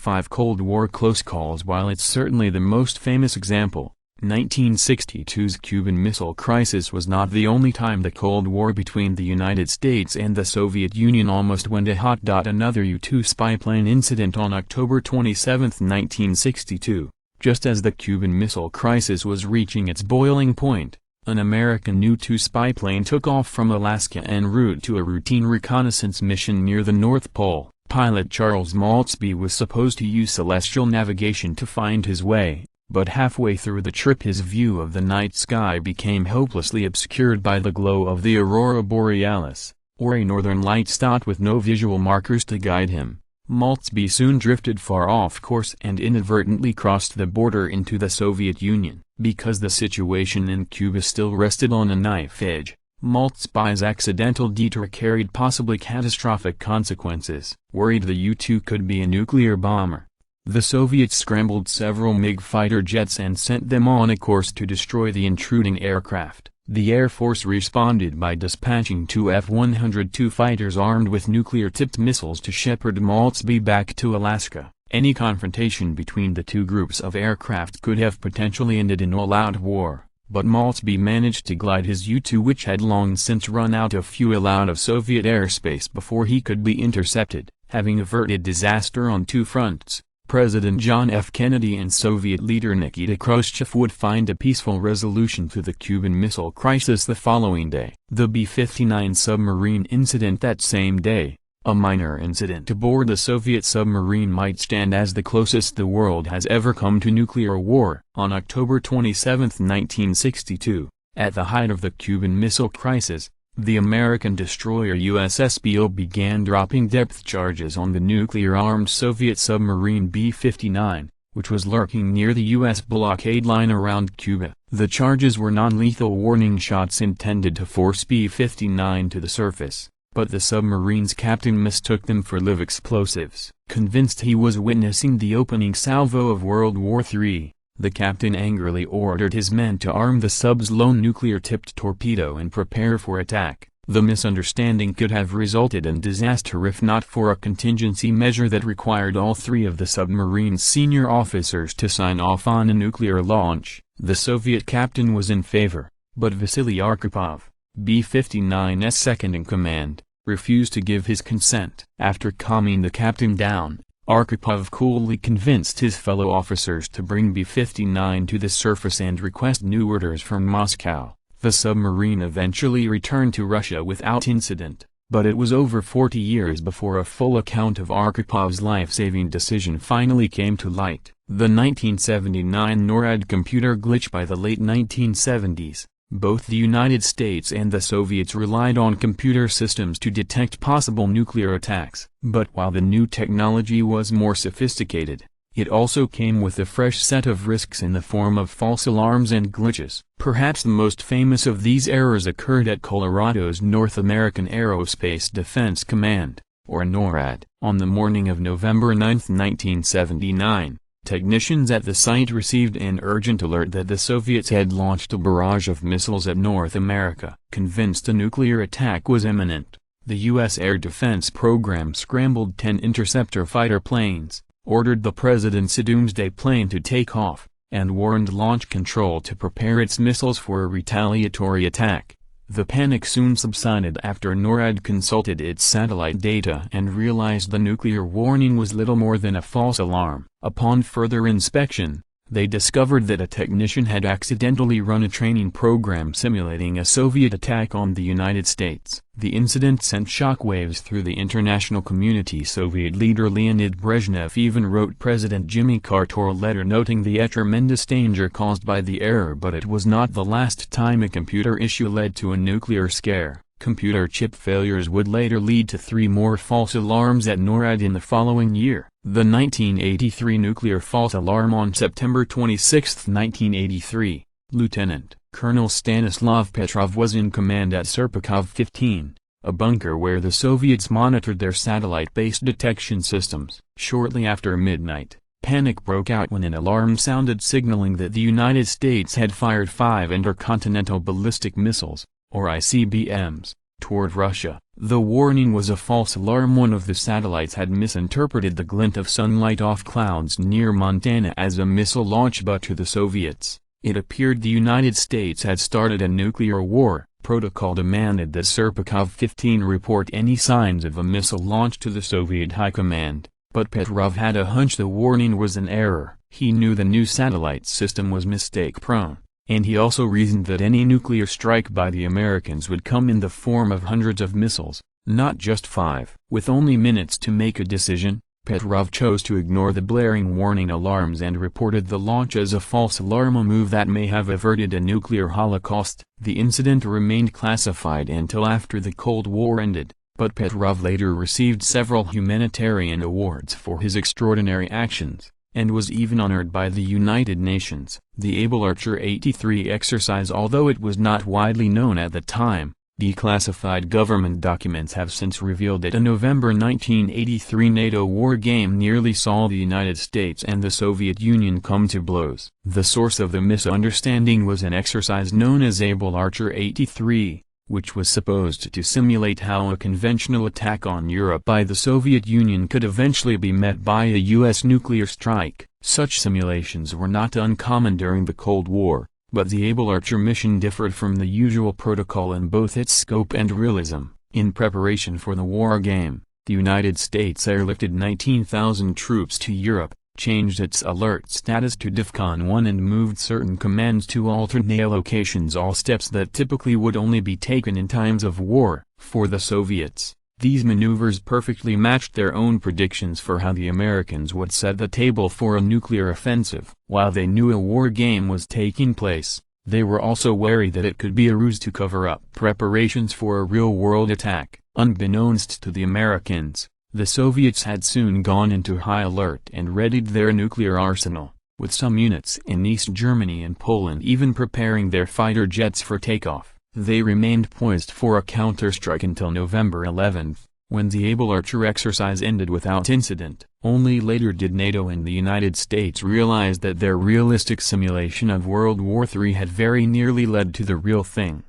5 Cold War close calls. While it's certainly the most famous example, 1962's Cuban Missile Crisis was not the only time the Cold War between the United States and the Soviet Union almost went a hot. Another U-2 spy plane incident on October 27, 1962, just as the Cuban Missile Crisis was reaching its boiling point. An American U-2 spy plane took off from Alaska en route to a routine reconnaissance mission near the North Pole. Pilot Charles Maltzby was supposed to use celestial navigation to find his way, but halfway through the trip his view of the night sky became hopelessly obscured by the glow of the aurora borealis, or a northern lights dot with no visual markers to guide him. Maltzby soon drifted far off course and inadvertently crossed the border into the Soviet Union. Because the situation in Cuba still rested on a knife edge, Maltzby's accidental detour carried possibly catastrophic consequences. Worried the U-2 could be a nuclear bomber, the Soviets scrambled several MiG fighter jets and sent them on a course to destroy the intruding aircraft. The Air Force responded by dispatching 2 F-102 fighters armed with nuclear-tipped missiles to shepherd Maltzby back to Alaska. Any confrontation between the two groups of aircraft could have potentially ended in all-out war, but Maltzby managed to glide his U-2, which had long since run out of fuel, out of Soviet airspace before he could be intercepted, having averted disaster on two fronts. President John F. Kennedy and Soviet leader Nikita Khrushchev would find a peaceful resolution to the Cuban Missile Crisis the following day. The B-59 submarine incident that same day, a minor incident aboard a Soviet submarine, might stand as the closest the world has ever come to nuclear war. On October 27, 1962, at the height of the Cuban Missile Crisis, the American destroyer USS Beale began dropping depth charges on the nuclear-armed Soviet submarine B-59, which was lurking near the U.S. blockade line around Cuba. The charges were non-lethal warning shots intended to force B-59 to the surface, but the submarine's captain mistook them for live explosives. Convinced he was witnessing the opening salvo of World War III, the captain angrily ordered his men to arm the sub's lone nuclear-tipped torpedo and prepare for attack. The misunderstanding could have resulted in disaster if not for a contingency measure that required all three of the submarine's senior officers to sign off on a nuclear launch. The Soviet captain was in favor, but Vasily Arkhipov, B-59's second-in-command, refused to give his consent. After calming the captain down, Arkhipov coolly convinced his fellow officers to bring B-59 to the surface and request new orders from Moscow. The submarine eventually returned to Russia without incident, but it was over 40 years before a full account of Arkhipov's life-saving decision finally came to light. The 1979 NORAD computer glitch. By the late 1970s, both the United States and the Soviets relied on computer systems to detect possible nuclear attacks. But while the new technology was more sophisticated, it also came with a fresh set of risks in the form of false alarms and glitches. Perhaps the most famous of these errors occurred at Colorado's North American Aerospace Defense Command, or NORAD. On the morning of November 9, 1979, technicians at the site received an urgent alert that the Soviets had launched a barrage of missiles at North America. Convinced a nuclear attack was imminent, the U.S. Air Defense Program scrambled 10 interceptor fighter planes, ordered the president's Doomsday plane to take off, and warned Launch Control to prepare its missiles for a retaliatory attack. The panic soon subsided after NORAD consulted its satellite data and realized the nuclear warning was little more than a false alarm. Upon further inspection, they discovered that a technician had accidentally run a training program simulating a Soviet attack on the United States. The incident sent shockwaves through the international community. Soviet leader Leonid Brezhnev even wrote President Jimmy Carter a letter noting the tremendous danger caused by the error. But it was not the last time a computer issue led to a nuclear scare. Computer chip failures would later lead to 3 more false alarms at NORAD in the following year. The 1983 nuclear false alarm. On September 26, 1983, Lieutenant Colonel Stanislav Petrov was in command at Serpukhov 15, a bunker where the Soviets monitored their satellite-based detection systems. Shortly after midnight, panic broke out when an alarm sounded signaling that the United States had fired 5 intercontinental ballistic missiles, or ICBMs, toward Russia. The warning was a false alarm. One of the satellites had misinterpreted the glint of sunlight off clouds near Montana as a missile launch, but to the Soviets, it appeared the United States had started a nuclear war. Protocol demanded that Serpukhov-15 report any signs of a missile launch to the Soviet High Command, but Petrov had a hunch the warning was an error. He knew the new satellite system was mistake-prone, and he also reasoned that any nuclear strike by the Americans would come in the form of hundreds of missiles, not just 5. With only minutes to make a decision, Petrov chose to ignore the blaring warning alarms and reported the launch as a false alarm, a move that may have averted a nuclear holocaust. The incident remained classified until after the Cold War ended, but Petrov later received several humanitarian awards for his extraordinary actions, and was even honored by the United Nations. The Able Archer 83 exercise, although it was not widely known at the time, declassified government documents have since revealed that a November 1983 NATO war game nearly saw the United States and the Soviet Union come to blows. The source of the misunderstanding was an exercise known as Able Archer 83, which was supposed to simulate how a conventional attack on Europe by the Soviet Union could eventually be met by a U.S. nuclear strike. Such simulations were not uncommon during the Cold War, but the Able Archer mission differed from the usual protocol in both its scope and realism. In preparation for the war game, the United States airlifted 19,000 troops to Europe, changed its alert status to DEFCON 1 and moved certain commands to alternate locations, all steps that typically would only be taken in times of war. For the Soviets, these maneuvers perfectly matched their own predictions for how the Americans would set the table for a nuclear offensive. While they knew a war game was taking place, they were also wary that it could be a ruse to cover up preparations for a real-world attack. Unbeknownst to the Americans, the Soviets had soon gone into high alert and readied their nuclear arsenal, with some units in East Germany and Poland even preparing their fighter jets for takeoff. They remained poised for a counterstrike until November 11, when the Able Archer exercise ended without incident. Only later did NATO and the United States realize that their realistic simulation of World War III had very nearly led to the real thing.